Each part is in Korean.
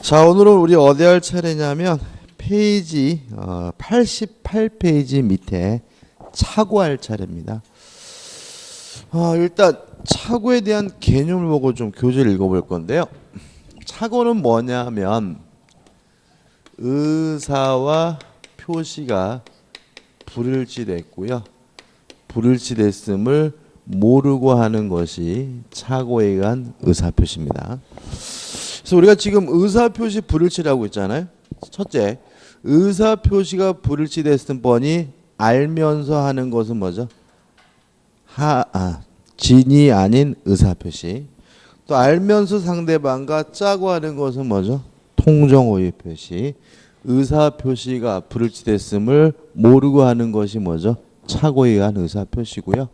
자, 오늘은 우리 어디 할 차례냐면 페이지 88페이지 밑에 차고 할 차례입니다. 일단 차고에 대한 개념을 보고 좀 교재를 읽어볼 건데요. 차고는 뭐냐면 의사와 표시가 불일치됐고요. 불일치됐음을 모르고 하는 것이 차고에 의한 의사표시입니다. 그래서 우리가 지금 의사표시 불일치라고 있잖아요. 첫째, 의사표시가 불일치됐을 뻔히 알면서 하는 것은 뭐죠? 진이 아닌 의사표시. 또 알면서 상대방과 짜고 하는 것은 뭐죠? 통정오의 표시. 의사표시가 불일치됐음을 모르고 하는 것이 뭐죠? 차고에 의한 의사표시고요.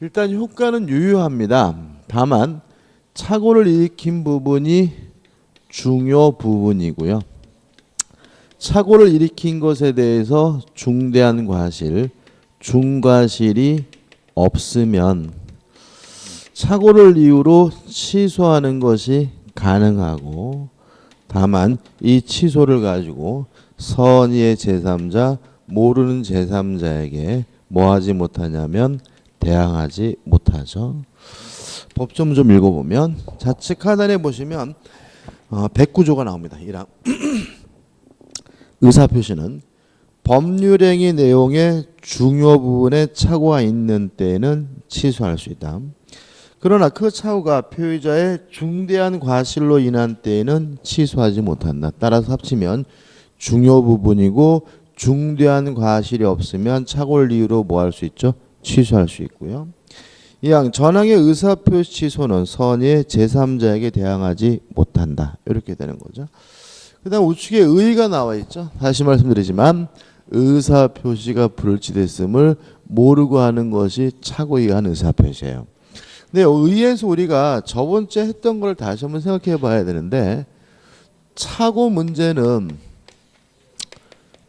일단 효과는 유효합니다. 다만 차고를 일으킨 부분이 중요 부분이고요. 차고를 일으킨 것에 대해서 중대한 과실, 중과실이 없으면 차고를 이유로 취소하는 것이 가능하고, 다만 이 취소를 가지고 선의의 제3자, 모르는 제3자에게 뭐 하지 못하냐면 대항하지 못하죠. 법좀 좀 읽어보면 좌측 하단에 보시면 109조가 나옵니다. 1항 의사표시는 법률행위 내용의 중요 부분에 착오가 있는 때에는 취소할 수 있다. 그러나 그 착오가 표의자의 중대한 과실로 인한 때에는 취소하지 못한다. 따라서 합치면 중요 부분이고 중대한 과실이 없으면 착오를 이유로 뭐 할 수 있죠? 취소할 수 있고요. 이항 전항의 의사표시 취소는 선의의 제3자에게 대항하지 못한다. 이렇게 되는 거죠. 그 다음 우측에 의의가 나와 있죠. 다시 말씀드리지만 의사표시가 불일치됐음을 모르고 하는 것이 착오에 의한 의사표시예요. 근데 의의에서 우리가 저번주에 했던 걸 다시 한번 생각해 봐야 되는데, 착오 문제는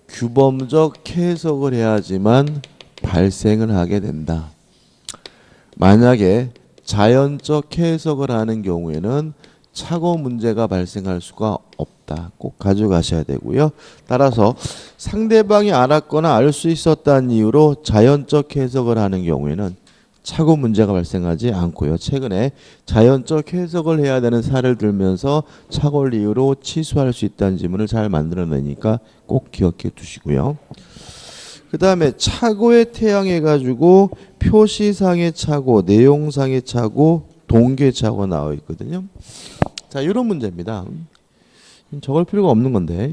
규범적 해석을 해야지만 발생을 하게 된다. 만약에 자연적 해석을 하는 경우에는 착오 문제가 발생할 수가 없다. 꼭 가져가셔야 되고요. 따라서 상대방이 알았거나 알 수 있었다는 이유로 자연적 해석을 하는 경우에는 착오 문제가 발생하지 않고요. 최근에 자연적 해석을 해야 되는 사례를 들면서 착오를 이유로 취소할 수 있다는 지문을 잘 만들어내니까 꼭 기억해 두시고요. 그 다음에 착오에 태양해 가지고 표시상의 착오, 내용상의 착오, 동기의 착오가 나와 있거든요. 자, 이런 문제입니다. 적을 필요가 없는 건데,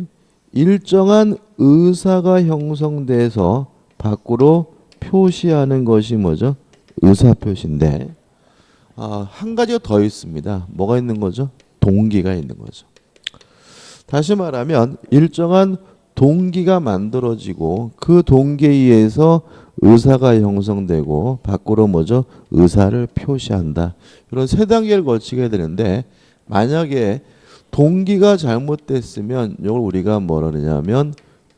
일정한 의사가 형성돼서 밖으로 표시하는 것이 뭐죠? 의사표시인데, 한 가지가 더 있습니다. 뭐가 있는 거죠? 동기가 있는 거죠. 다시 말하면 일정한 동기가 만들어지고 그 동기에 의해서 의사가 형성되고 밖으로 뭐죠? 의사를 표시한다. 이런 세 단계를 거치게 되는데, 만약에 동기가 잘못됐으면 이걸 우리가 뭐라 그러냐면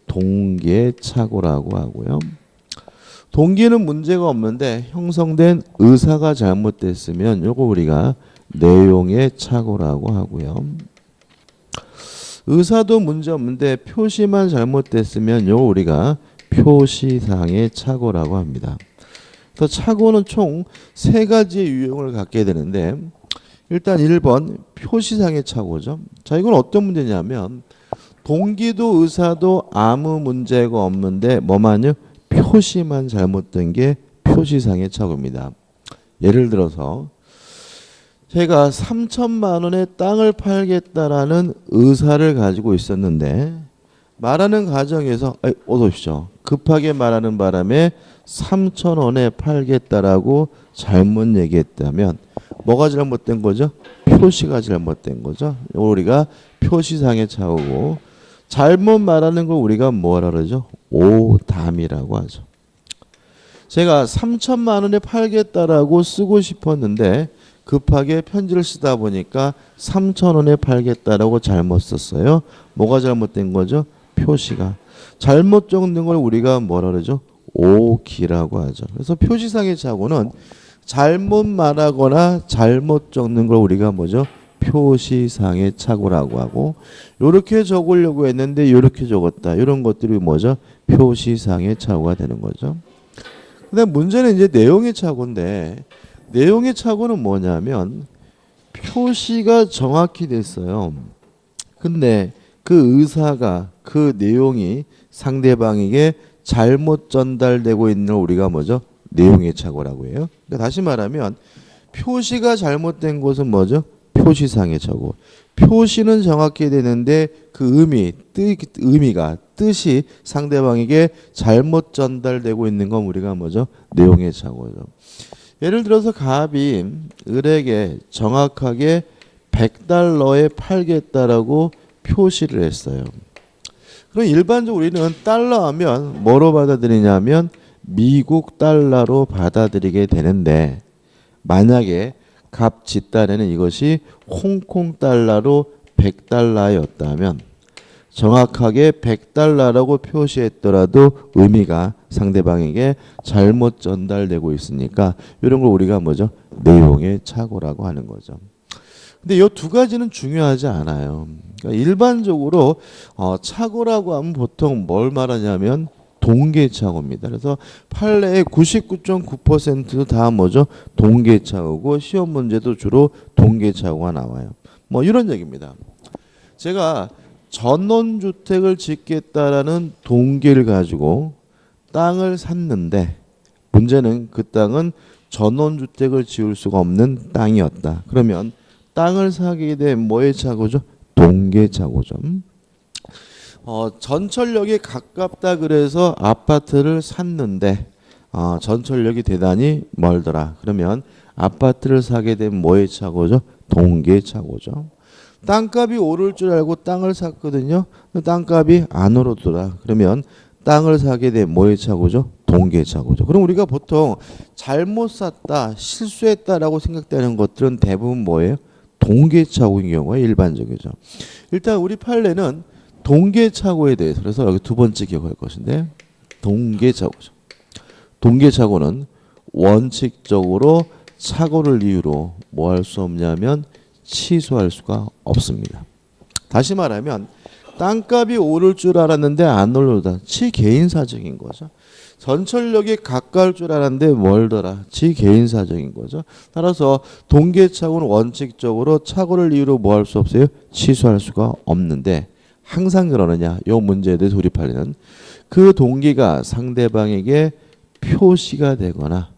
동기의 착오라고 하고요. 동기는 문제가 없는데 형성된 의사가 잘못됐으면 이거 우리가 내용의 착오라고 하고요. 의사도 문제 없는데 표시만 잘못됐으면 이거 우리가 표시상의 착오라고 합니다. 그래서 착오는 총 세 가지의 유형을 갖게 되는데, 일단 1번 표시상의 착오죠. 자, 이건 어떤 문제냐면 동기도 의사도 아무 문제가 없는데 뭐만요? 표시만 잘못된 게 표시상의 착오입니다. 예를 들어서 제가 3천만 원에 땅을 팔겠다라는 의사를 가지고 있었는데 말하는 과정에서 어서 오십시오. 급하게 말하는 바람에 3천 원에 팔겠다라고 잘못 얘기했다면 뭐가 잘못된 거죠? 표시가 잘못된 거죠. 우리가 표시상의 착오고, 잘못 말하는 걸 우리가 뭐라 그러죠? 오담이라고 하죠. 제가 3천만 원에 팔겠다라고 쓰고 싶었는데 급하게 편지를 쓰다 보니까 3천 원에 팔겠다라고 잘못 썼어요. 뭐가 잘못된 거죠? 표시가. 잘못 적는 걸 우리가 뭐라 그러죠? 오기라고 하죠. 그래서 표시상의 착오는 잘못 말하거나 잘못 적는 걸 우리가 뭐죠? 표시상의 착오라고 하고, 이렇게 적으려고 했는데 이렇게 적었다. 이런 것들이 뭐죠? 표시상의 착오가 되는 거죠. 그다음 문제는 이제 내용의 착오인데, 내용의 착오는 뭐냐면 표시가 정확히 됐어요. 근데 그 의사가, 그 내용이 상대방에게 잘못 전달되고 있는 걸 우리가 뭐죠? 내용의 착오라고 해요. 그러니까 다시 말하면 표시가 잘못된 것은 뭐죠? 표시상의 착오. 표시는 정확히 되는데 그 의미가, 뜻이 상대방에게 잘못 전달되고 있는 건 우리가 뭐죠? 내용의 착오죠. 예를 들어서 갑이 을에게 정확하게 $100에 팔겠다라고 표시를 했어요. 그럼 일반적으로 우리는 달러 하면 뭐로 받아들이냐면 미국 달러로 받아들이게 되는데, 만약에 갑 집단에는 이것이 홍콩 달러로 $100였다면 정확하게 $100라고 표시했더라도 의미가 상대방에게 잘못 전달되고 있으니까 이런 걸 우리가 뭐죠? 내용의 착오라고 하는 거죠. 근데 이 두 가지는 중요하지 않아요. 그러니까 일반적으로 착오라고 하면 보통 뭘 말하냐면 동계착오입니다. 그래서 판례의 99.9%도 다 뭐죠? 동계착오고 시험 문제도 주로 동계착오가 나와요. 뭐 이런 얘기입니다. 제가 전원주택을 짓겠다라는 동기를 가지고 땅을 샀는데 문제는 그 땅은 전원주택을 지을 수가 없는 땅이었다. 그러면 땅을 사게 된 뭐의 착오죠? 동계착오죠. 전철역에 가깝다 그래서 아파트를 샀는데 전철역이 대단히 멀더라. 그러면 아파트를 사게 된 뭐의 착오죠? 동계착오죠. 땅값이 오를 줄 알고 땅을 샀거든요. 땅값이 안 오르더라. 그러면 땅을 사게 된 뭐의 착오죠? 동계착오죠. 그럼 우리가 보통 잘못 샀다, 실수했다라고 생각되는 것들은 대부분 뭐예요? 동계착오인 경우가 일반적이죠. 일단 우리 판례는 동계착오에 대해서, 그래서 여기 두 번째 기억할 것인데, 동계착오죠. 동계착오는 원칙적으로 착오를 이유로 뭐 할 수 없냐면 취소할 수가 없습니다. 다시 말하면 땅값이 오를 줄 알았는데 안 오르다. 지 개인 사정인 거죠. 전철역에 가까울 줄 알았는데 멀더라. 지 개인 사정인 거죠. 따라서 동계착오는 원칙적으로 착오를 이유로 뭐 할 수 없어요? 취소할 수가 없는데 항상 그러느냐? 이 문제에 대해서 우리 판례는 그 동기가 상대방에게 표시가 되거나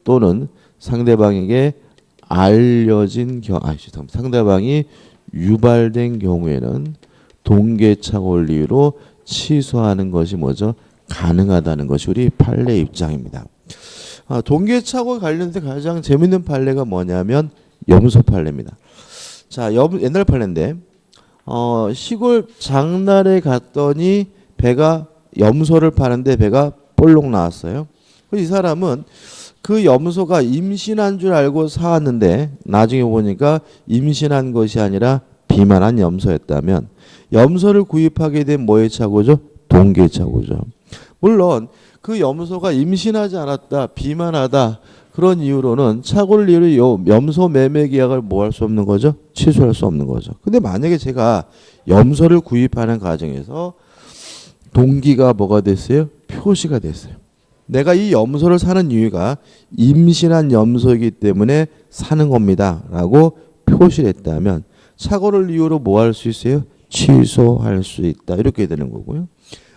또는 상대방에게 알려진 상대방이 유발된 경우에는 동계착오를 이유로 취소하는 것이 뭐죠? 가능하다는 것이 우리 판례 입장입니다. 동계착오 관련해서 가장 재밌는 판례가 뭐냐면 염소 판례입니다. 자, 옛날 판례인데 시골 장날에 갔더니 염소를 파는데 배가 볼록 나왔어요. 이 사람은 그 염소가 임신한 줄 알고 사왔는데 나중에 보니까 임신한 것이 아니라 비만한 염소였다면 염소를 구입하게 된 뭐의 착오죠? 동계착오죠. 물론 그 염소가 임신하지 않았다, 비만하다 그런 이유로는 착오를 이유로 염소 매매 계약을 뭐 할 수 없는 거죠? 취소할 수 없는 거죠. 근데 만약에 제가 염소를 구입하는 과정에서 동기가 뭐가 됐어요? 표시가 됐어요. 내가 이 염소를 사는 이유가 임신한 염소이기 때문에 사는 겁니다 라고 표시를 했다면 착오를 이유로 뭐 할 수 있어요? 취소할 수 있다. 이렇게 되는 거고요.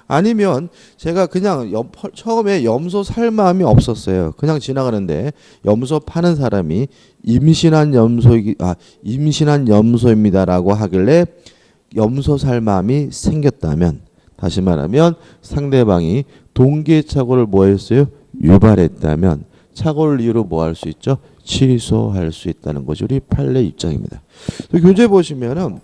아니면 제가 그냥 처음에 염소 살 마음이 없었어요. 그냥 지나가는데 염소 파는 사람이 임신한 염소입니다라고 하길래 염소 살 마음이 생겼다면, 다시 말하면 상대방이 동계착오를 뭐 했어요? 유발했다면 착오를 이유로 뭐 할 수 있죠? 취소할 수 있다는 것이 우리 판례 입장입니다. 교재 보시면은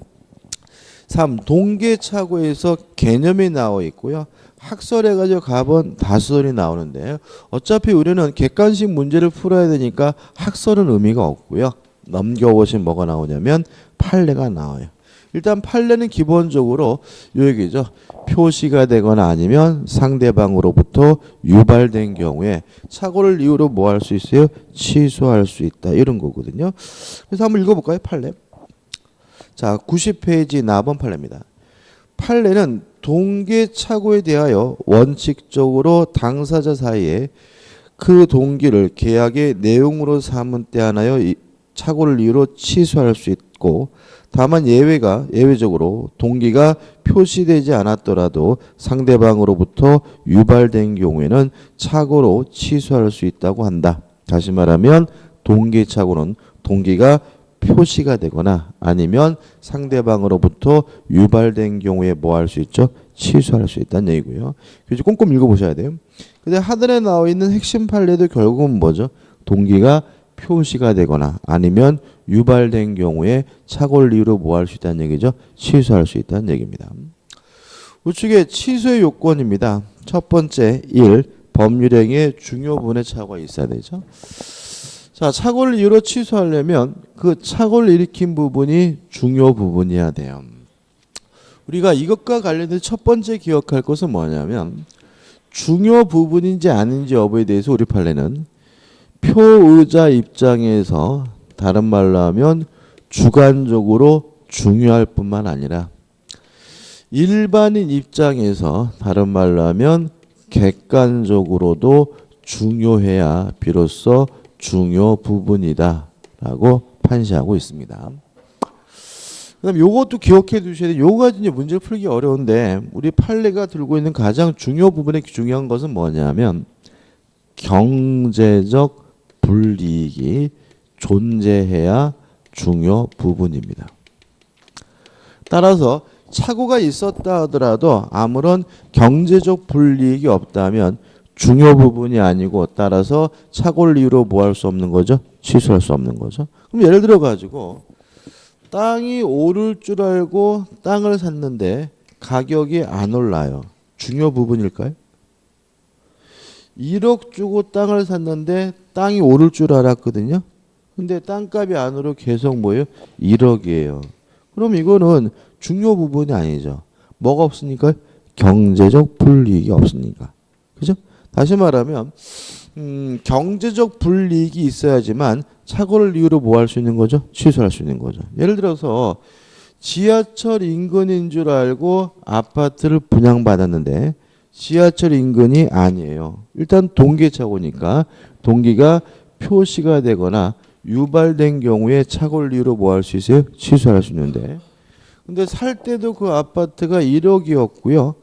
3. 동계착오에서 개념이 나와 있고요. 학설에 가지고 갑은 다수설이 나오는데요. 어차피 우리는 객관식 문제를 풀어야 되니까 학설은 의미가 없고요. 넘겨보시면 뭐가 나오냐면 판례가 나와요. 일단 판례는 기본적으로 요 얘기죠. 표시가 되거나 아니면 상대방으로부터 유발된 경우에 착오를 이유로 뭐 할 수 있어요? 취소할 수 있다. 이런 거거든요. 그래서 한번 읽어볼까요? 판례. 자, 90페이지 나번 판례입니다. 판례는 동기 착오에 대하여 원칙적으로 당사자 사이에 그 동기를 계약의 내용으로 삼은 때 하나여 착오를 이유로 취소할 수 있고, 다만 예외적으로 동기가 표시되지 않았더라도 상대방으로부터 유발된 경우에는 착오로 취소할 수 있다고 한다. 다시 말하면 동기 착오는 동기가 표시가 되거나 아니면 상대방으로부터 유발된 경우에 뭐 할 수 있죠? 취소할 수 있다는 얘기고요. 그래서 꼼꼼히 읽어보셔야 돼요. 근데 하단에 나와 있는 핵심 판례도 결국은 뭐죠? 동기가 표시가 되거나 아니면 유발된 경우에 착오를 이유로 뭐 할 수 있다는 얘기죠? 취소할 수 있다는 얘기입니다. 우측에 취소의 요건입니다. 첫 번째 1. 법률행위의 중요 부분에 착오가 있어야 되죠. 자, 착오를 이유로 취소하려면 그 착오를 일으킨 부분이 중요 부분이어야 돼요. 우리가 이것과 관련된 첫 번째 기억할 것은 뭐냐면 중요 부분인지 아닌지 여부에 대해서 우리 판례는 표의자 입장에서 다른 말로 하면 주관적으로 중요할 뿐만 아니라 일반인 입장에서 다른 말로 하면 객관적으로도 중요해야 비로소 중요 부분이다 라고 판시하고 있습니다. 그 다음에 요것도 기억해 두셔야 돼요. 요거 가지고 문제를 풀기 어려운데 우리 판례가 들고 있는 가장 중요 부분에 중요한 것은 뭐냐면 경제적 불이익이 존재해야 중요 부분입니다. 따라서 착오가 있었다 하더라도 아무런 경제적 불이익이 없다면 중요 부분이 아니고 따라서 착오를 이유로 뭐 할 수 없는 거죠? 취소할 수 없는 거죠. 그럼 예를 들어 가지고 땅이 오를 줄 알고 땅을 샀는데 가격이 안 올라요. 중요 부분일까요? 1억 주고 땅을 샀는데 땅이 오를 줄 알았거든요. 근데 땅값이 안 오르고 계속 뭐예요? 1억이에요. 그럼 이거는 중요 부분이 아니죠. 뭐가 없으니까? 경제적 불이익이 없으니까. 그죠? 다시 말하면 경제적 불이익이 있어야지만 착오를 이유로 뭐 할 수 있는 거죠? 취소할 수 있는 거죠. 예를 들어서 지하철 인근인 줄 알고 아파트를 분양받았는데 지하철 인근이 아니에요. 일단 동기 착오니까 동기가 표시가 되거나 유발된 경우에 착오를 이유로 뭐 할 수 있어요? 취소할 수 있는데 근데 살 때도 그 아파트가 1억이었고요.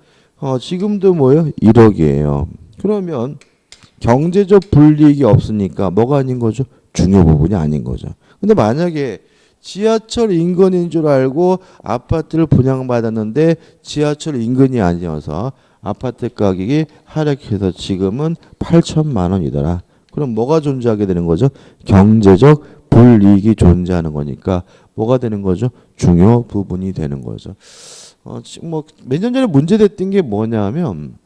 지금도 뭐예요? 1억이에요. 그러면 경제적 불이익이 없으니까 뭐가 아닌 거죠? 중요 부분이 아닌 거죠. 근데 만약에 지하철 인근인 줄 알고 아파트를 분양받았는데 지하철 인근이 아니어서 아파트 가격이 하락해서 지금은 8천만 원이더라. 그럼 뭐가 존재하게 되는 거죠? 경제적 불이익이 존재하는 거니까 뭐가 되는 거죠? 중요 부분이 되는 거죠. 뭐 몇 년 전에 문제됐던 게 뭐냐면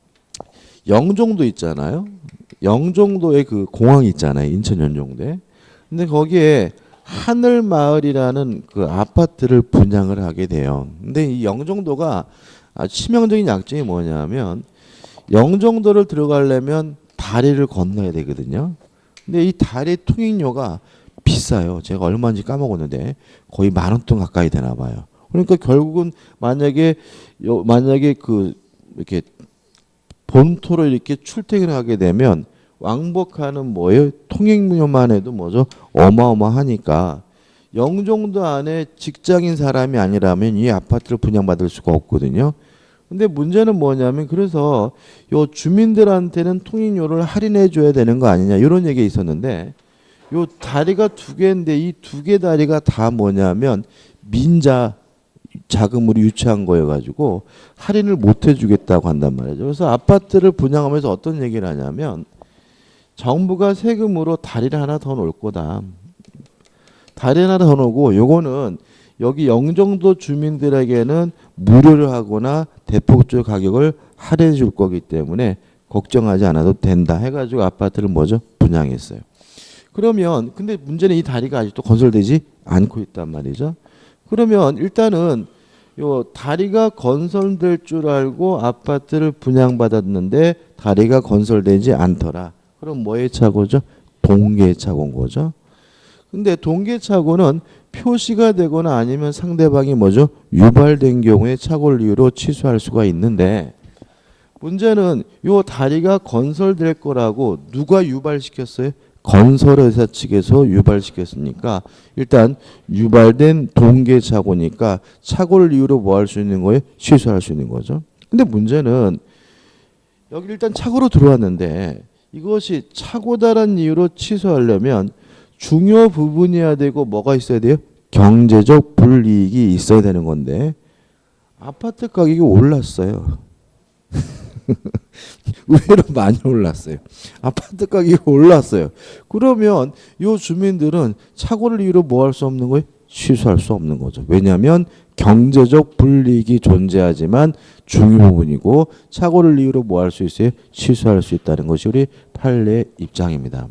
영종도 있잖아요. 영종도에 그 공항 있잖아요. 인천 영종도에. 근데 거기에 하늘마을이라는 그 아파트를 분양을 하게 돼요. 근데 이 영종도가 치명적인 약점이 뭐냐면 영종도를 들어가려면 다리를 건너야 되거든요. 근데 이 다리 통행료가 비싸요. 제가 얼마인지 까먹었는데 거의 10,000원 가까이 되나 봐요. 그러니까 결국은 만약에 그 이렇게 본토로 이렇게 출퇴근하게 되면 왕복하는 뭐예요? 통행료만 해도 뭐죠? 어마어마하니까 영종도 안에 직장인 사람이 아니라면 이 아파트를 분양받을 수가 없거든요. 근데 문제는 뭐냐면 그래서 요 주민들한테는 통행료를 할인해 줘야 되는 거 아니냐 이런 얘기가 있었는데 요 다리가 2개인데 이 2개 다리가 다 뭐냐면 민자 자금으로 유치한 거여가지고 할인을 못 해주겠다고 한단 말이죠. 그래서 아파트를 분양하면서 어떤 얘기를 하냐면 정부가 세금으로 다리를 하나 더 놓을 거다. 다리 하나 더 놓고 요거는 여기 영종도 주민들에게는 무료로 하거나 대폭적 가격을 할인해 줄 거기 때문에 걱정하지 않아도 된다 해가지고 아파트를 뭐죠? 분양했어요. 그러면 근데 문제는 이 다리가 아직도 건설되지 않고 있단 말이죠. 그러면 일단은 요 다리가 건설될 줄 알고 아파트를 분양받았는데 다리가 건설되지 않더라. 그럼 뭐의 착오죠? 동기의 착오인 거죠. 근데 동계착오는 표시가 되거나 아니면 상대방이 뭐죠? 유발된 경우에 착오를 이유로 취소할 수가 있는데 문제는 요 다리가 건설될 거라고 누가 유발시켰어요? 건설회사 측에서 유발시켰으니까 일단 유발된 동계착오니까 착오를 이유로 뭐 할 수 있는 거예요? 취소할 수 있는 거죠. 근데 문제는 여기 일단 착오로 들어왔는데 이것이 착오다라는 이유로 취소하려면 중요 부분이어야 되고 뭐가 있어야 돼요? 경제적 불이익이 있어야 되는 건데 아파트 가격이 올랐어요. 의외로 많이 올랐어요. 아파트 가격이 올랐어요. 그러면 이 주민들은 착오를 이유로 뭐 할 수 없는 거예요? 취소할 수 없는 거죠. 왜냐하면 경제적 불이익이 존재하지만 중요 부분이고 착오를 이유로 뭐 할 수 있어요? 취소할 수 있다는 것이 우리 판례 입장입니다.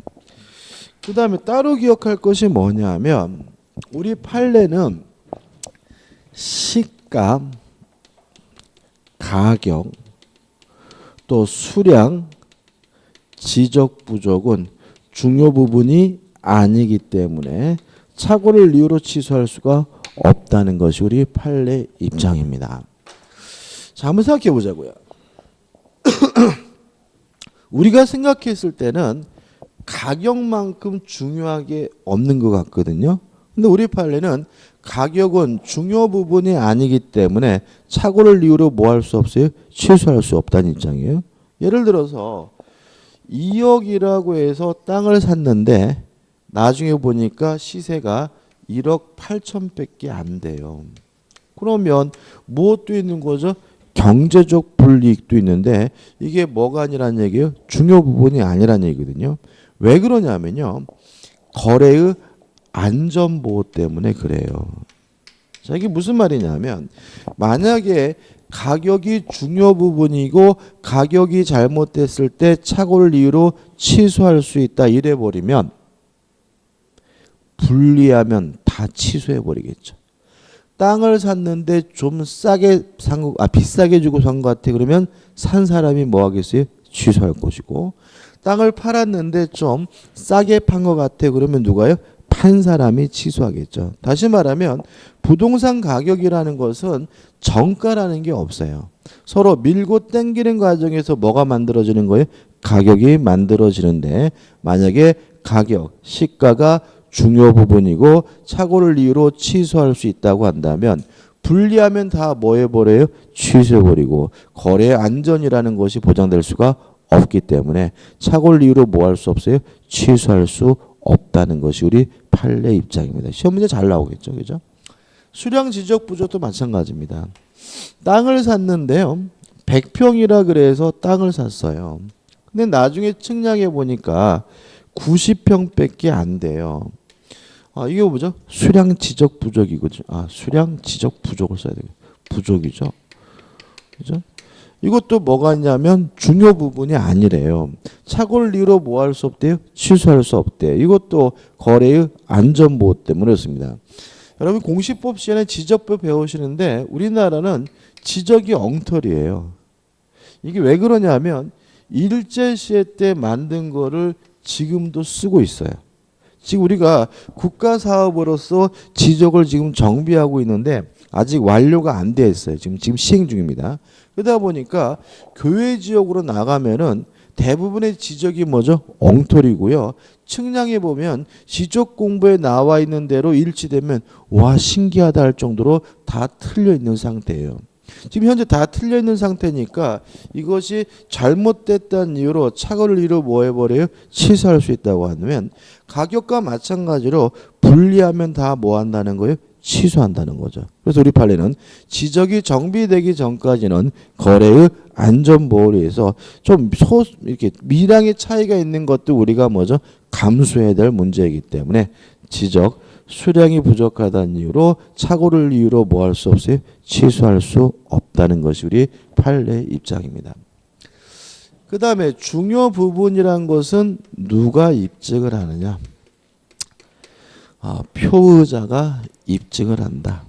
그 다음에 따로 기억할 것이 뭐냐면 우리 판례는 시가, 가격, 또 수량, 지적 부족은 중요 부분이 아니기 때문에 착오를 이유로 취소할 수가 없다는 것이 우리 판례 입장입니다. 자, 한번 생각해 보자고요. 우리가 생각했을 때는 가격만큼 중요하게 없는 것 같거든요. 근데 우리 판례는 가격은 중요 부분이 아니기 때문에 착오를 이유로 뭐 할 수 없어요? 취소할 수 없다는 입장이에요. 예를 들어서 2억이라고 해서 땅을 샀는데 나중에 보니까 시세가 1억 8천밖에 안 돼요. 그러면 무엇도 있는 거죠? 경제적 불이익도 있는데 이게 뭐가 아니란 얘기예요? 중요 부분이 아니란 얘기거든요. 왜 그러냐면요. 거래의 안전보호 때문에 그래요. 자, 이게 무슨 말이냐면 만약에 가격이 중요 부분이고 가격이 잘못됐을 때 착오를 이유로 취소할 수 있다 이래 버리면 불리하면 다 취소해 버리겠죠. 땅을 샀는데 좀 싸게 산 거, 비싸게 주고 산 것 같아. 그러면 산 사람이 뭐 하겠어요? 취소할 것이고 땅을 팔았는데 좀 싸게 판 것 같아. 그러면 누가요? 판 사람이 취소하겠죠. 다시 말하면 부동산 가격이라는 것은 정가라는 게 없어요. 서로 밀고 당기는 과정에서 뭐가 만들어지는 거예요? 가격이 만들어지는데 만약에 가격, 시가가 중요 부분이고 착오를 이유로 취소할 수 있다고 한다면 불리하면 다 뭐 해버려요? 취소해버리고 거래의 안전이라는 것이 보장될 수가 없기 때문에 착오를 이유로 뭐 할 수 없어요? 취소할 수 없다는 것이 우리 판례 입장입니다. 시험 문제 잘 나오겠죠, 그죠? 수량 지적 부족도 마찬가지입니다. 땅을 샀는데요, 100평이라 그래서 땅을 샀어요. 근데 나중에 측량해 보니까 90평밖에 안 돼요. 이게 뭐죠? 수량 지적 부족이거든요. 수량 지적 부족을 써야 되겠죠. 부족이죠. 그죠? 이것도 뭐가 있냐면 중요 부분이 아니래요. 착오를 이유로 뭐 할 수 없대요? 취소할 수 없대요. 이것도 거래의 안전보호 때문에 그렇습니다. 여러분 공시법 시간에 지적법 배우시는데 우리나라는 지적이 엉터리예요. 이게 왜 그러냐면 일제시대 때 만든 거를 지금도 쓰고 있어요. 지금 우리가 국가사업으로서 지적을 지금 정비하고 있는데 아직 완료가 안 돼 있어요. 지금 시행 중입니다. 그러다 보니까 교외 지역으로 나가면은 대부분의 지적이 뭐죠? 엉터리고요. 측량해 보면 지적 공부에 나와 있는 대로 일치되면 와 신기하다 할 정도로 다 틀려 있는 상태예요. 지금 현재 다 틀려 있는 상태니까 이것이 잘못됐다는 이유로 착오를 이유로 뭐 해버려요? 취소할 수 있다고 하면 가격과 마찬가지로 불리하면 다 뭐 한다는 거예요? 취소한다는 거죠. 그래서 우리 판례는 지적이 정비되기 전까지는 거래의 안전보호를 위해서 좀 이렇게 미량의 차이가 있는 것도 우리가 뭐죠? 감수해야 될 문제이기 때문에 지적 수량이 부족하다는 이유로 착오를 이유로 뭐 할 수 없어요? 취소할 수 없다는 것이 우리 판례 입장입니다. 그 다음에 중요 부분이란 것은 누가 입증을 하느냐? 표의자가 입증을 한다.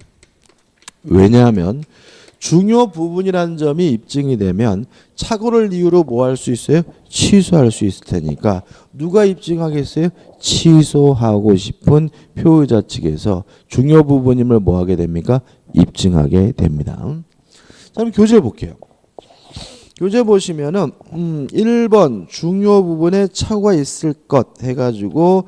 왜냐하면 중요 부분이라는 점이 입증이 되면 착오를 이유로 뭐 할 수 있어요? 취소할 수 있을 테니까 누가 입증하겠어요? 취소하고 싶은 표의자 측에서 중요 부분임을 뭐 하게 됩니까? 입증하게 됩니다. 자, 그럼 교재 볼게요. 교재 보시면은 1번 중요 부분에 착오가 있을 것 해가지고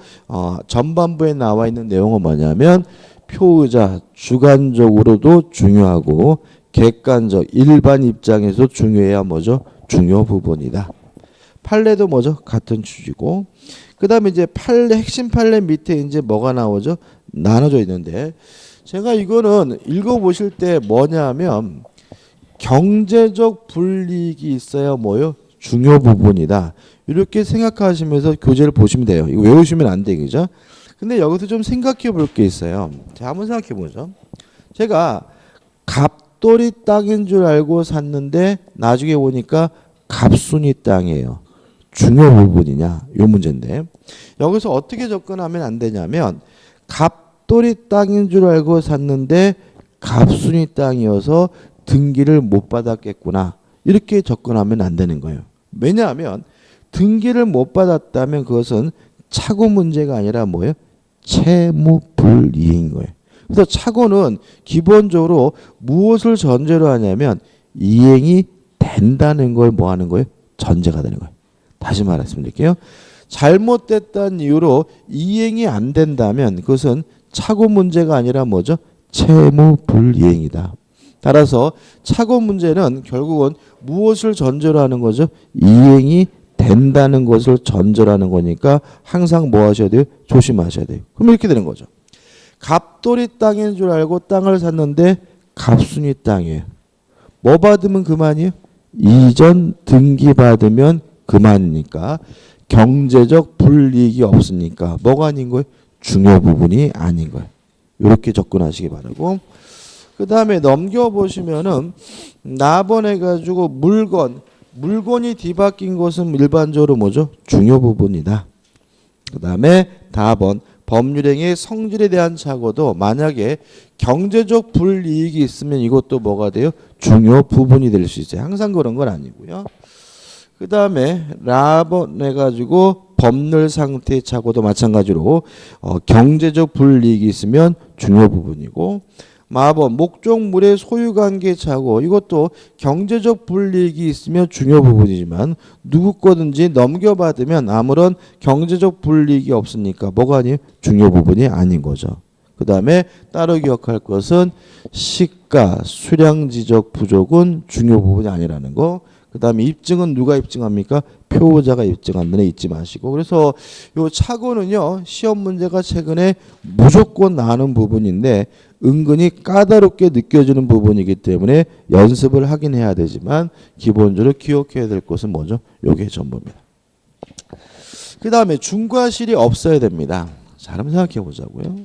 전반부에 나와 있는 내용은 뭐냐면 표의자 주관적으로도 중요하고 객관적 일반 입장에서 중요해야 뭐죠? 중요 부분이다. 판례도 뭐죠? 같은 취지고 그 다음에 이제 판례 핵심 판례 밑에 이제 뭐가 나오죠? 나눠져 있는데 제가 이거는 읽어보실 때 뭐냐면 경제적 불이익이 있어야 뭐요? 중요 부분이다. 이렇게 생각하시면서 교재를 보시면 돼요. 이거 외우시면 안 되겠죠? 근데 여기서 좀 생각해 볼 게 있어요. 자, 한번 생각해 보죠. 제가 갑돌이 땅인 줄 알고 샀는데 나중에 보니까 갑순이 땅이에요. 중요 부분이냐? 요 문제인데 여기서 어떻게 접근하면 안 되냐면 갑돌이 땅인 줄 알고 샀는데 갑순이 땅이어서 등기를 못 받았겠구나. 이렇게 접근하면 안 되는 거예요. 왜냐하면 등기를 못 받았다면 그것은 착오 문제가 아니라 뭐예요? 채무 불이익인 거예요. 그래서 착오는 기본적으로 무엇을 전제로 하냐면 이행이 된다는 걸 뭐 하는 거예요? 전제가 되는 거예요. 다시 말씀드릴게요. 잘못됐다는 이유로 이행이 안 된다면 그것은 착오 문제가 아니라 뭐죠? 채무 불이행이다. 따라서 착오 문제는 결국은 무엇을 전제로 하는 거죠? 이행이 된다는 것을 전제로 하는 거니까 항상 뭐 하셔야 돼요? 조심하셔야 돼요. 그럼 이렇게 되는 거죠. 갑돌이 땅인 줄 알고 땅을 샀는데 갑순이 땅이에요. 뭐 받으면 그만이에요? 이전 등기 받으면 그만이니까 경제적 불이익이 없으니까 뭐가 아닌 거예요? 중요 부분이 아닌 거예요. 이렇게 접근하시기 바라고 그 다음에 넘겨보시면은 납원해가지고 물건이 뒤바뀐 것은 일반적으로 뭐죠? 중요 부분이다. 그 다음에 다번 법률행위의 성질에 대한 착오도 만약에 경제적 불이익이 있으면 이것도 뭐가 돼요? 중요 부분이 될 수 있어요. 항상 그런 건 아니고요. 그 다음에 라번해가지고 법률 상태의 착오도 마찬가지로 경제적 불이익이 있으면 중요 부분이고 마번 목적물의 소유관계 착오 이것도 경제적 불이익이 있으면 중요 부분이지만 누구 거든지 넘겨받으면 아무런 경제적 불이익이 없으니까 뭐가 아니에요? 중요 부분이 아닌 거죠. 그 다음에 따로 기억할 것은 시가 수량지적 부족은 중요 부분이 아니라는 거. 그 다음에 입증은 누가 입증합니까? 표의자가 입증한다는 잊지 마시고 그래서 요 착오는요 시험 문제가 최근에 무조건 나오는 부분인데 은근히 까다롭게 느껴지는 부분이기 때문에 연습을 하긴 해야 되지만 기본적으로 기억해야 될 것은 뭐죠? 요게 전부입니다. 그 다음에 중과실이 없어야 됩니다. 자, 한번 생각해 보자고요.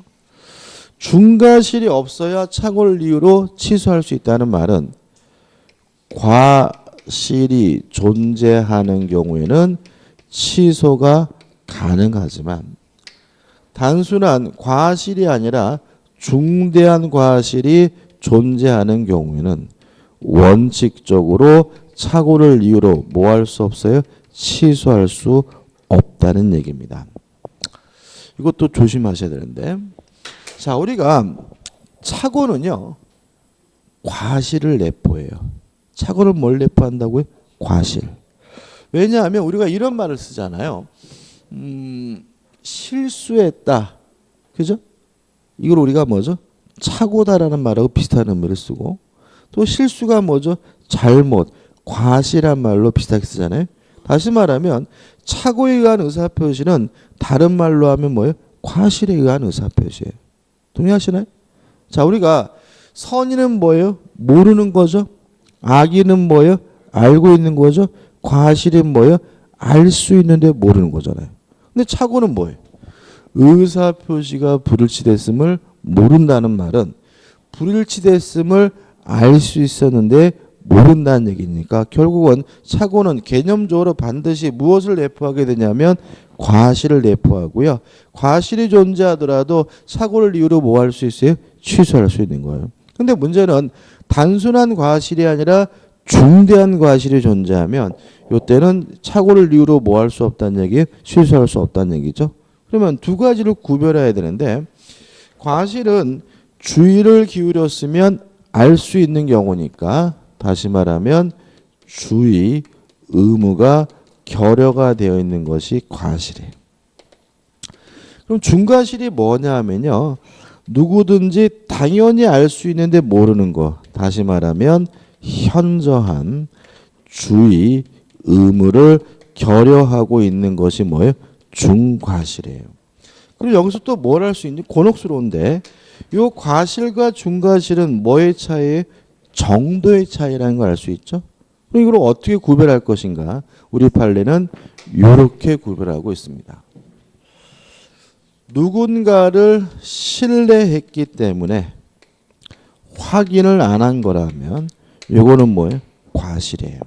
중과실이 없어야 착오를 이유로 취소할 수 있다는 말은 과실이 존재하는 경우에는 취소가 가능하지만 단순한 과실이 아니라 중대한 과실이 존재하는 경우에는 원칙적으로 착오를 이유로 뭐 할 수 없어요? 취소할 수 없다는 얘기입니다. 이것도 조심하셔야 되는데 자 우리가 착오는요 과실을 내포해요. 착오는 뭘 내포한다고요? 과실. 왜냐하면 우리가 이런 말을 쓰잖아요. 실수했다. 그죠? 이걸 우리가 뭐죠? 착오다라는 말하고 비슷한 의미를 쓰고 또 실수가 뭐죠? 잘못, 과실한 말로 비슷하게 쓰잖아요. 다시 말하면 착오에 의한 의사표시는 다른 말로 하면 뭐예요? 과실에 의한 의사표시예요. 동의하시나요? 자, 우리가 선의는 뭐예요? 모르는 거죠. 악의는 뭐예요? 알고 있는 거죠. 과실은 뭐예요? 알 수 있는데 모르는 거잖아요. 근데 착오는 뭐예요? 의사표시가 불일치됐음을 모른다는 말은 불일치됐음을 알 수 있었는데 모른다는 얘기니까 결국은 착오는 개념적으로 반드시 무엇을 내포하게 되냐면 과실을 내포하고요. 과실이 존재하더라도 착오를 이유로 뭐 할 수 있어요? 취소할 수 있는 거예요. 근데 문제는 단순한 과실이 아니라 중대한 과실이 존재하면 이때는 착오를 이유로 뭐 할 수 없다는 얘기예요? 실수할 수 없다는 얘기죠. 그러면 두 가지를 구별해야 되는데 과실은 주의를 기울였으면 알 수 있는 경우니까 다시 말하면 주의, 의무가 결여가 되어 있는 것이 과실이에요. 그럼 중과실이 뭐냐 하면요. 누구든지 당연히 알 수 있는데 모르는 거. 다시 말하면 현저한 주의, 의무를 결여하고 있는 것이 뭐예요? 중과실이에요. 그리고 여기서 또 뭘 할 수 있니? 곤혹스러운데 이 과실과 중과실은 뭐의 차이예요? 정도의 차이라는 걸 알 수 있죠. 그럼 이걸 어떻게 구별할 것인가? 우리 판례는 이렇게 구별하고 있습니다. 누군가를 신뢰했기 때문에 확인을 안 한 거라면 이거는 뭐예요? 과실이에요.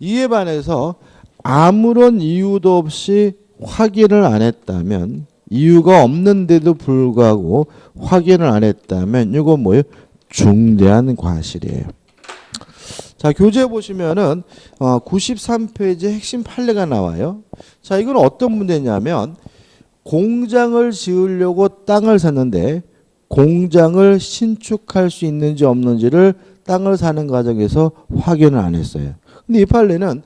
이에 반해서 아무런 이유도 없이 확인을 안 했다면 이유가 없는데도 불구하고 확인을 안 했다면 이건 뭐예요? 중대한 과실이에요. 자, 교재 보시면은 93페이지 핵심 판례가 나와요. 자, 이건 어떤 문제냐면 공장을 지으려고 땅을 샀는데 공장을 신축할 수 있는지 없는지를 땅을 사는 과정에서 확인을 안 했어요. 근데 이 판례는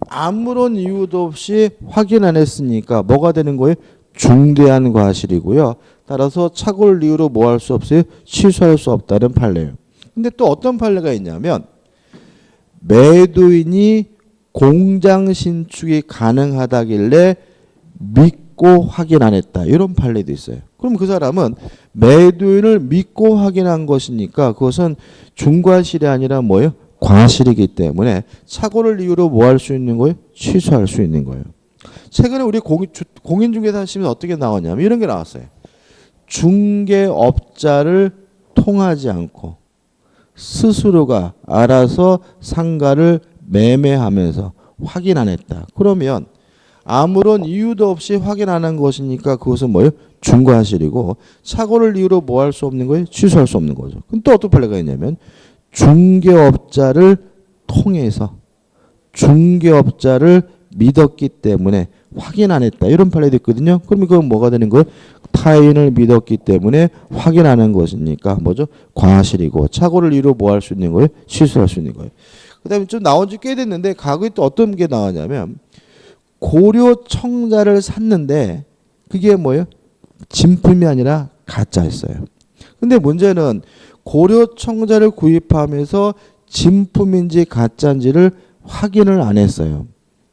아무런 이유도 없이 확인 안 했으니까 뭐가 되는 거예요? 중대한 과실이고요. 따라서 착오를 이유로 뭐 할 수 없어요? 취소할 수 없다는 판례예요. 근데 또 어떤 판례가 있냐면 매도인이 공장 신축이 가능하다길래 믿고 확인 안 했다. 이런 판례도 있어요. 그럼 그 사람은 매도인을 믿고 확인한 것이니까 그것은 중과실이 아니라 뭐예요? 과실이기 때문에 착오를 이유로 뭐 할 수 있는 거예요? 취소할 수 있는 거예요. 최근에 우리 공인중개사 하시면 어떻게 나왔냐면 이런 게 나왔어요. 중개업자를 통하지 않고 스스로가 알아서 상가를 매매하면서 확인 안 했다. 그러면 아무런 이유도 없이 확인 안 한 것이니까 그것은 뭐예요? 중과실이고 착오를 이유로 뭐 할 수 없는 거예요? 취소할 수 없는 거죠. 그럼 또 어떤 판례가 있냐면 중개업자를 통해서 중개업자를 믿었기 때문에 확인 안 했다. 이런 판례도 있거든요. 그럼 이건 뭐가 되는 거예요? 타인을 믿었기 때문에 확인 안 한 것이니까 뭐죠? 과실이고 착오를 이유로 뭐 할 수 있는 거예요? 취소할 수 있는 거예요. 그 다음에 좀 나온 지 꽤 됐는데 과거에 또 어떤 게 나왔냐면 고려 청자를 샀는데 그게 뭐예요? 진품이 아니라 가짜였어요. 근데 문제는 고려 청자를 구입하면서 진품인지 가짜인지를 확인을 안 했어요.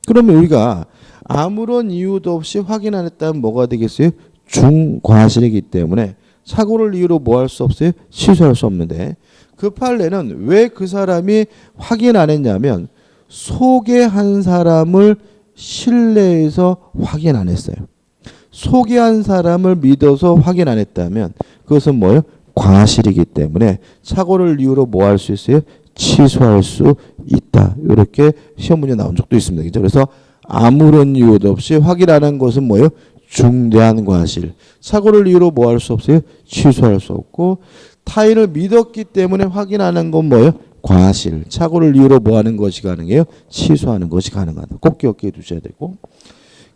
그러면 우리가 아무런 이유도 없이 확인 안 했다면 뭐가 되겠어요? 중과실이기 때문에 착오를 이유로 뭐 할 수 없어요? 취소할 수 없는데 그 판례는 왜 그 사람이 확인 안 했냐면 소개한 사람을 신뢰해서 확인 안 했어요. 소개한 사람을 믿어서 확인 안 했다면 그것은 뭐예요? 과실이기 때문에 착오를 이유로 뭐 할 수 있어요? 취소할 수 있다. 이렇게 시험 문제 나온 적도 있습니다. 그렇죠? 그래서 아무런 이유도 없이 확인 안 한 것은 뭐예요? 중대한 과실. 착오를 이유로 뭐 할 수 없어요? 취소할 수 없고 타인을 믿었기 때문에 확인 안 한 건 뭐예요? 과실. 착오를 이유로 뭐 하는 것이 가능해요? 취소하는 것이 가능하다. 꼭 기억해 두셔야 되고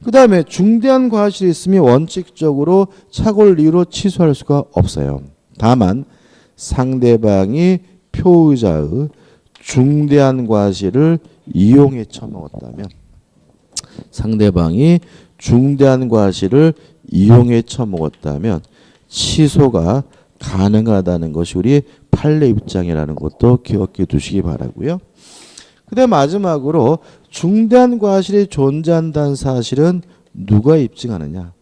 그 다음에 중대한 과실이 있으면 원칙적으로 착오를 이유로 취소할 수가 없어요. 다만 상대방이 표의자의 중대한 과실을 이용해 처먹었다면 상대방이 중대한 과실을 이용해 처먹었다면 취소가 가능하다는 것이 우리 판례 입장이라는 것도 기억해 두시기 바라고요. 그 다음 마지막으로 중대한 과실이 존재한다는 사실은 누가 입증하느냐.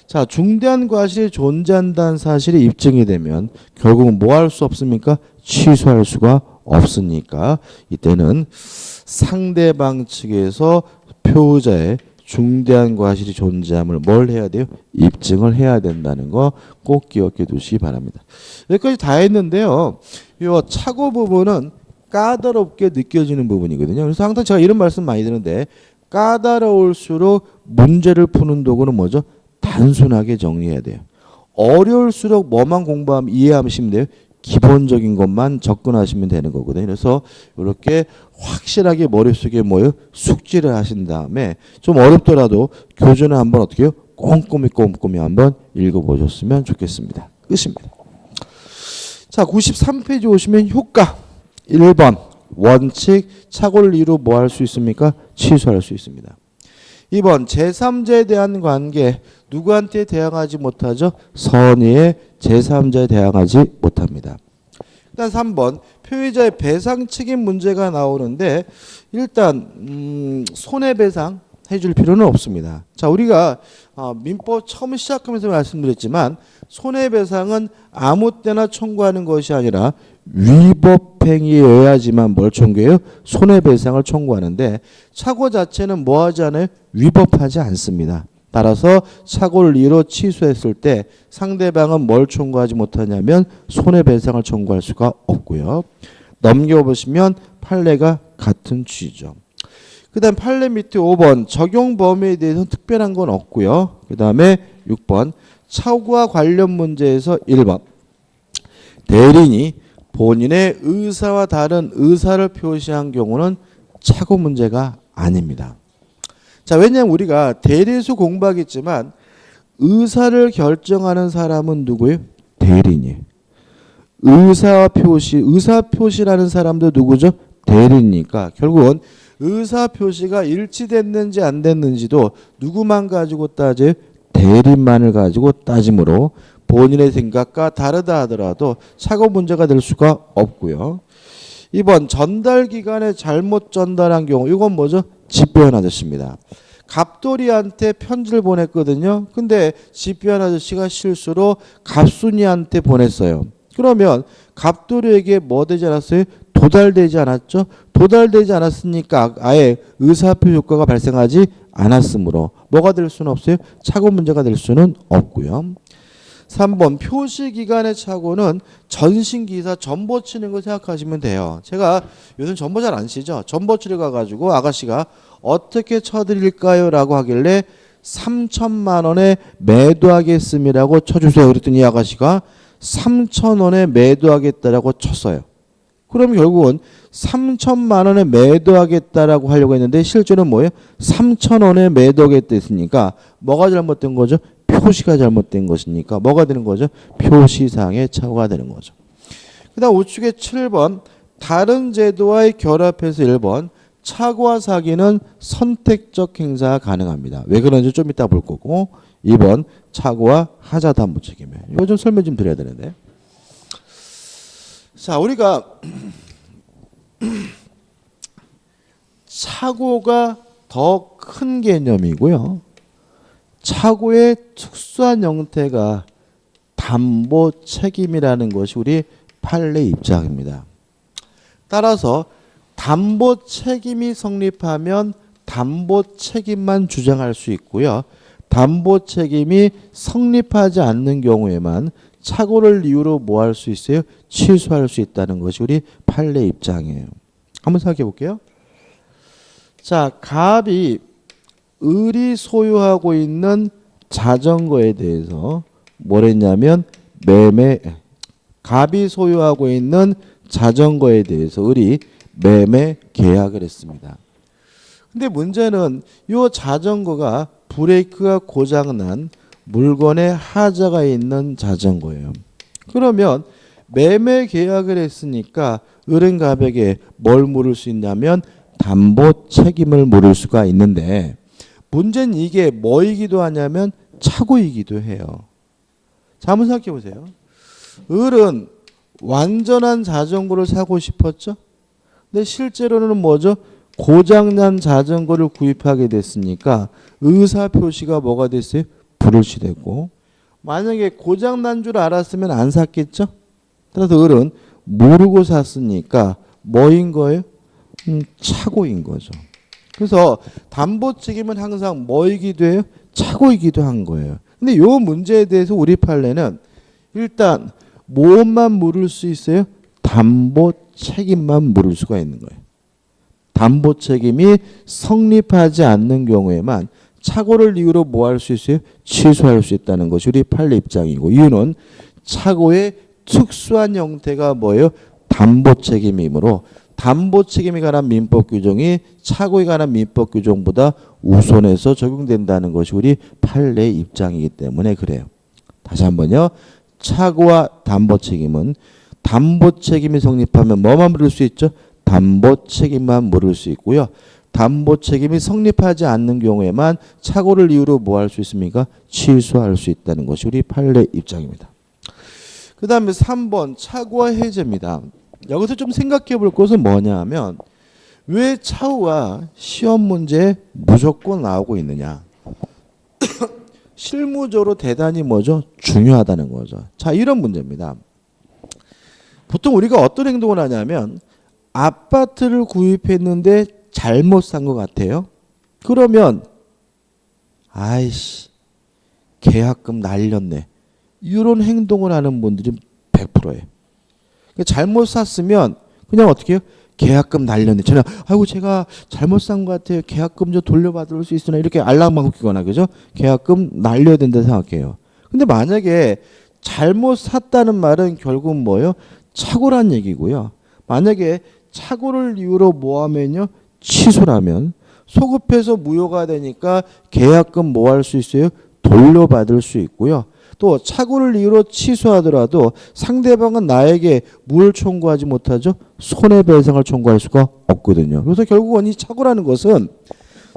자, 중대한 과실이 존재한다는 사실이 입증이 되면 결국은 뭐 할 수 없습니까? 취소할 수가 없으니까 이때는 상대방 측에서 표의자의 중대한 과실이 존재함을 뭘 해야 돼요? 입증을 해야 된다는 거 꼭 기억해 두시기 바랍니다. 여기까지 다 했는데요. 이 착오 부분은 까다롭게 느껴지는 부분이거든요. 그래서 항상 제가 이런 말씀 많이 드는데 까다로울수록 문제를 푸는 도구는 뭐죠? 단순하게 정리해야 돼요. 어려울수록 뭐만 공부하면 이해하시면 돼요? 기본적인 것만 접근하시면 되는 거거든요. 그래서 이렇게 확실하게 머릿속에 뭐요? 숙지를 하신 다음에 좀 어렵더라도 교재는 한번 어떻게 해요? 꼼꼼히 한번 읽어보셨으면 좋겠습니다. 끝입니다. 자, 93페이지 오시면 효과 1번 원칙 착오를 이유로 뭐 할 수 있습니까? 취소할 수 있습니다. 2번 제3자에 대한 관계 누구한테 대항하지 못하죠? 선의의 제3자에 대항하지 못합니다. 일단 3번 표의자의 배상 책임 문제가 나오는데 일단 손해배상 해줄 필요는 없습니다. 자, 우리가 민법 처음 시작하면서 말씀드렸지만 손해배상은 아무 때나 청구하는 것이 아니라 위법행위에 의해야지만 뭘 청구해요? 손해배상을 청구하는데 착오 자체는 뭐 하지 않아요? 위법하지 않습니다. 따라서 착오를 이유로 취소했을 때 상대방은 뭘 청구하지 못하냐면 손해배상을 청구할 수가 없고요. 넘겨보시면 판례가 같은 취지죠. 그 다음 판례 밑에 5번 적용 범위에 대해서는 특별한 건 없고요. 그 다음에 6번 착오와 관련 문제에서 1번 대리인이 본인의 의사와 다른 의사를 표시한 경우는 착오 문제가 아닙니다. 자, 왜냐하면 우리가 대리수 공부하겠지만 의사를 결정하는 사람은 누구예요? 대리인이에요. 의사 표시라는 사람도 누구죠? 대리니까 결국은 의사 표시가 일치됐는지 안 됐는지도 누구만 가지고 따져요? 대리만을 가지고 따지므로 본인의 생각과 다르다 하더라도 착오 문제가 될 수가 없고요. 2번 전달 기간에 잘못 전달한 경우 이건 뭐죠? 집배현 아저씨입니다. 갑돌이한테 편지를 보냈거든요. 근데 집배현 아저씨가 실수로 갑순이한테 보냈어요. 그러면 갑돌이에게 뭐 되지 않았어요? 도달되지 않았죠? 도달되지 않았으니까 아예 의사표 효과가 발생하지 않았으므로 뭐가 될 수는 없어요? 착오 문제가 될 수는 없고요. 3번 표시기간의 착오는 전신기사 전보 치는 거 생각하시면 돼요. 제가 요즘 전보 잘 안 치죠. 전보 치러 가가지고 아가씨가 어떻게 쳐드릴까요? 라고 하길래 3천만 원에 매도하겠습니다라고 쳐주세요. 그랬더니 이 아가씨가 3천 원에 매도하겠다라고 쳤어요. 그럼 결국은 3천만 원에 매도하겠다라고 하려고 했는데 실제는 뭐예요? 3천 원에 매도하겠다 했으니까 뭐가 잘못된 거죠? 표시가 잘못된 것이니까 뭐가 되는 거죠? 표시상의 착오가 되는 거죠. 그 다음 우측에 7번 다른 제도와의 결합해서 1번 착오와 사기는 선택적 행사가 가능합니다. 왜 그런지 좀 이따 볼 거고 2번 착오와 하자 담보 책임이에요. 이거 좀 설명 좀 드려야 되는데. 자, 우리가 착오가 더 큰 개념이고요. 착오의 특수한 형태가 담보 책임이라는 것이 우리 판례 입장입니다. 따라서 담보 책임이 성립하면 담보 책임만 주장할 수 있고요. 담보 책임이 성립하지 않는 경우에만 착오를 이유로 뭐 할 수 있어요? 취소할 수 있다는 것이 우리 판례 입장이에요. 한번 생각해 볼게요. 자, 갑이 을이 소유하고 있는 자전거에 대해서 뭘 했냐면 갑이 소유하고 있는 자전거에 대해서 을이 매매 계약을 했습니다. 근데 문제는 이 자전거가 브레이크가 고장난 물건에 하자가 있는 자전거예요. 그러면 매매 계약을 했으니까 을은 갑에게 뭘 물을 수 있냐면 담보 책임을 물을 수가 있는데 문제는 이게 뭐이기도 하냐면 착오이기도 해요. 자, 한번 생각해 보세요. 을은 완전한 자전거를 사고 싶었죠. 근데 실제로는 뭐죠? 고장난 자전거를 구입하게 됐으니까 의사표시가 뭐가 됐어요? 불일치 됐고 만약에 고장난 줄 알았으면 안 샀겠죠? 따라서 을은 모르고 샀으니까 뭐인 거예요? 착오인 거죠. 그래서 담보 책임은 항상 뭐이기도 해요? 착오이기도 한 거예요. 근데 이 문제에 대해서 우리 판례는 일단 뭐만 물을 수 있어요? 담보 책임만 물을 수가 있는 거예요. 담보 책임이 성립하지 않는 경우에만 착오를 이유로 뭐 할 수 있어요? 취소할 수 있다는 것이 우리 판례 입장이고 이유는 착오의 특수한 형태가 뭐예요? 담보 책임이므로 담보 책임에 관한 민법 규정이 착오에 관한 민법 규정보다 우선해서 적용된다는 것이 우리 판례의 입장이기 때문에 그래요. 다시 한번요. 착오와 담보 책임은 담보 책임이 성립하면 뭐만 물을 수 있죠? 담보 책임만 물을 수 있고요. 담보 책임이 성립하지 않는 경우에만 착오를 이유로 뭐 할 수 있습니까? 취소할 수 있다는 것이 우리 판례 입장입니다. 그 다음에 3번 착오와 해제입니다. 여기서 좀 생각해 볼 것은 뭐냐 하면 왜 착오가 시험 문제에 무조건 나오고 있느냐. 실무적으로 대단히 뭐죠? 중요하다는 거죠. 자, 이런 문제입니다. 보통 우리가 어떤 행동을 하냐면 아파트를 구입했는데 잘못 산 것 같아요. 그러면 아이씨 계약금 날렸네. 이런 행동을 하는 분들이 100%예요. 잘못 샀으면 그냥 어떻게 해요? 계약금 날렸네. 저는 아이고 제가 잘못 산 것 같아요. 계약금 좀 돌려받을 수 있으나 이렇게 알람만 끼거나 그죠? 계약금 날려야 된다 생각해요. 근데 만약에 잘못 샀다는 말은 결국 뭐예요? 착오란 얘기고요. 만약에 착오를 이유로 뭐 하면요? 취소라면 소급해서 무효가 되니까 계약금 뭐 할 수 있어요? 돌려받을 수 있고요. 또 착오를 이유로 취소하더라도 상대방은 나에게 뭘 청구하지 못하죠? 손해배상을 청구할 수가 없거든요. 그래서 결국은 이 착오라는 것은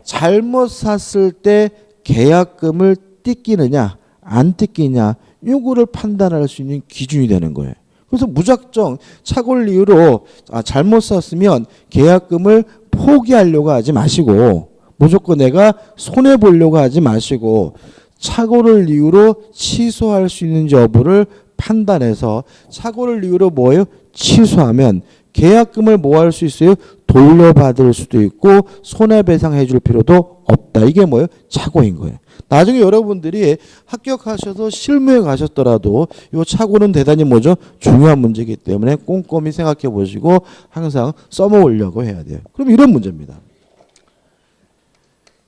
잘못 샀을 때 계약금을 뜯기느냐 안 뜯기냐 요거를 판단할 수 있는 기준이 되는 거예요. 그래서 무작정 착오를 이유로 잘못 샀으면 계약금을 포기하려고 하지 마시고 무조건 내가 손해보려고 하지 마시고 착오를 이유로 취소할 수 있는지 여부를 판단해서 착오를 이유로 뭐예요? 취소하면 계약금을 뭐 할 수 있어요? 돌려받을 수도 있고 손해배상해 줄 필요도 없다. 이게 뭐예요? 착오인 거예요. 나중에 여러분들이 합격하셔서 실무에 가셨더라도 이 착오는 대단히 뭐죠? 중요한 문제이기 때문에 꼼꼼히 생각해 보시고 항상 써먹으려고 해야 돼요. 그럼 이런 문제입니다.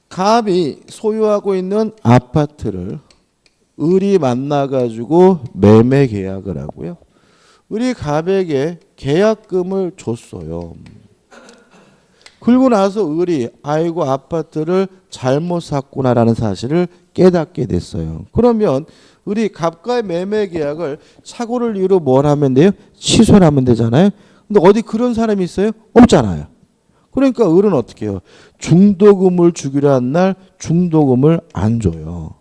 갑이 소유하고 있는 아파트를 을이 만나가지고 매매 계약을 하고요. 을이 갑에게 계약금을 줬어요. 그리고 나서 을이 아이고 아파트를 잘못 샀구나라는 사실을 깨닫게 됐어요. 그러면 을이 갑과의 매매 계약을 착오를 이유로 뭘 하면 돼요? 취소를 하면 되잖아요. 근데 어디 그런 사람이 있어요? 없잖아요. 그러니까 을은 어떻게 해요? 중도금을 주기로 한 날 중도금을 안 줘요.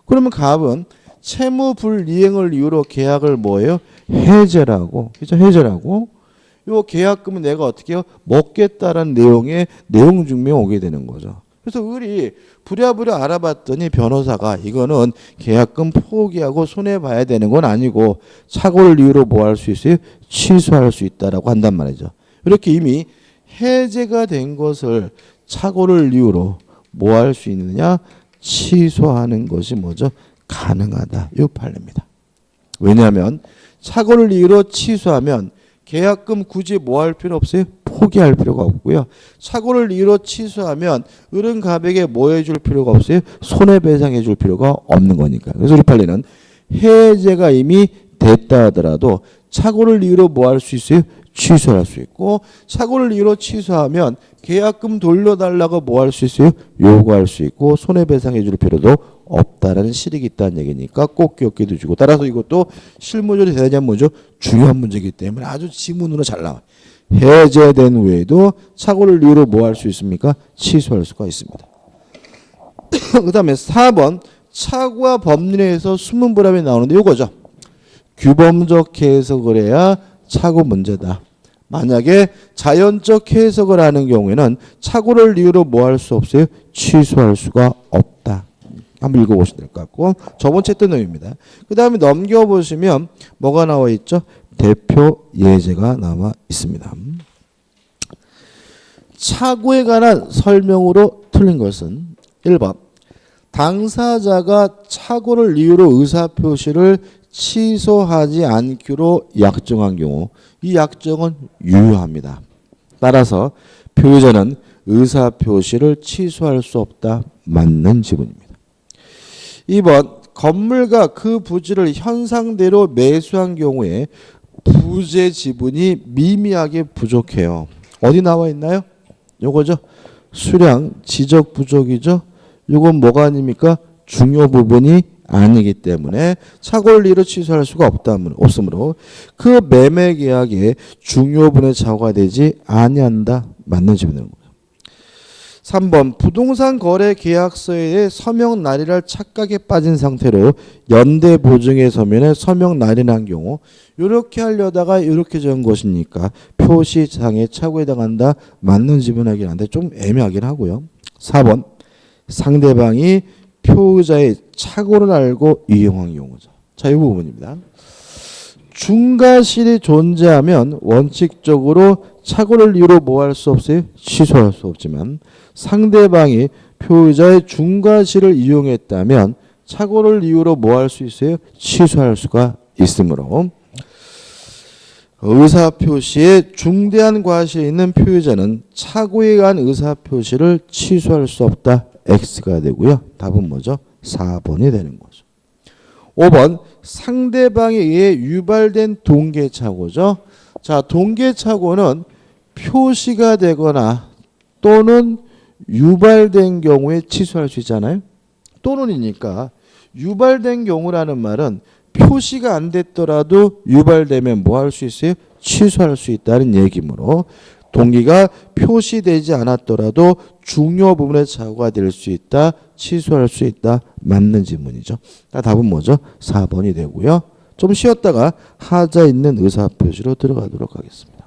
그러면 갑은 채무 불이행을 이유로 계약을 뭐예요? 해제라고. 그죠? 해제라고. 요 계약금은 내가 어떻게 해요? 먹겠다라는 내용의 내용 증명이 오게 되는 거죠. 그래서 을이 부랴부랴 알아봤더니 변호사가 이거는 계약금 포기하고 손해봐야 되는 건 아니고 착오를 이유로 뭐 할 수 있어요? 취소할 수 있다라고 한단 말이죠. 이렇게 이미 해제가 된 것을 착오를 이유로 뭐 할 수 있느냐? 취소하는 것이 뭐죠? 가능하다. 이 판례입니다. 왜냐하면 착오를 이유로 취소하면 계약금 굳이 뭐 할 필요 없어요? 포기할 필요가 없고요. 착오를 이유로 취소하면 을은 갑에게 뭐 해줄 필요가 없어요? 손해배상해 줄 필요가 없는 거니까. 그래서 우리 판례는 해제가 이미 됐다 하더라도 착오를 이유로 뭐 할 수 있어요? 취소할 수 있고 착오를 이유로 취소하면 계약금 돌려달라고 뭐 할 수 있어요? 요구할 수 있고 손해배상해 줄 필요도 없다라는 실익이 있다는 얘기니까 꼭 기억해 두시고 따라서 이것도 실무적으로 대단히 뭐죠? 중요한 문제이기 때문에 아주 지문으로 잘 나와요. 해제된 후에도 착오를 이유로 뭐 할 수 있습니까? 취소할 수가 있습니다. 그 다음에 4번 착오와 법률에서 숨은 불합이 나오는데 이거죠. 규범적 해석을 해야 착오 문제다. 만약에 자연적 해석을 하는 경우에는 착오를 이유로 뭐 할 수 없어요? 취소할 수가 없다. 한번 읽어보시면 될 것 같고 저번 챕터 내용입니다. 그 다음에 넘겨보시면 뭐가 나와 있죠? 대표 예제가 나와 있습니다. 착오에 관한 설명으로 틀린 것은 1번 당사자가 착오를 이유로 의사표시를 취소하지 않기로 약정한 경우 이 약정은 유효합니다. 따라서 표의자는 의사표시를 취소할 수 없다. 맞는 지문입니다. 2번 건물과 그 부지를 현상대로 매수한 경우에 부재 지분이 미미하게 부족해요. 어디 나와 있나요? 요거죠. 수량 지적 부족이죠. 요건 뭐가 아닙니까? 중요 부분이 아니기 때문에 착오를 취소할 수가 없으므로 그 매매 계약에 중요 부분의 착오가 되지 아니한다. 맞는 질문이 되는 거예요. 3번 부동산 거래 계약서에 서명 날인할 착각에 빠진 상태로 연대 보증의 서면에 서명 날인한 경우 이렇게 하려다가 이렇게 적은 것이니까 표시상의 착오에 해당한다. 맞는 질문이긴 한데 좀 애매하긴 하고요. 4번 상대방이 표의자의 착오를 알고 이용한 경우죠. 자, 이 부분입니다. 중과실이 존재하면 원칙적으로 착오를 이유로 뭐 할 수 없어요? 취소할 수 없지만 상대방이 표의자의 중과실을 이용했다면 착오를 이유로 뭐 할 수 있어요? 취소할 수가 있으므로 의사표시에 중대한 과실이 있는 표의자는 착오에 의한 의사표시를 취소할 수 없다. X가 되고요. 답은 뭐죠? 4번이 되는 거죠. 5번 상대방에 의해 유발된 동계착오죠. 자, 동계착오는 표시가 되거나 또는 유발된 경우에 취소할 수 있잖아요. 또는이니까 유발된 경우라는 말은 표시가 안 됐더라도 유발되면 뭐 할 수 있어요? 취소할 수 있다는 얘기므로 동기가 표시되지 않았더라도 중요 부분의 착오가 될 수 있다. 취소할 수 있다. 맞는 질문이죠. 답은 뭐죠? 4번이 되고요. 좀 쉬었다가 하자 있는 의사표시로 들어가도록 하겠습니다.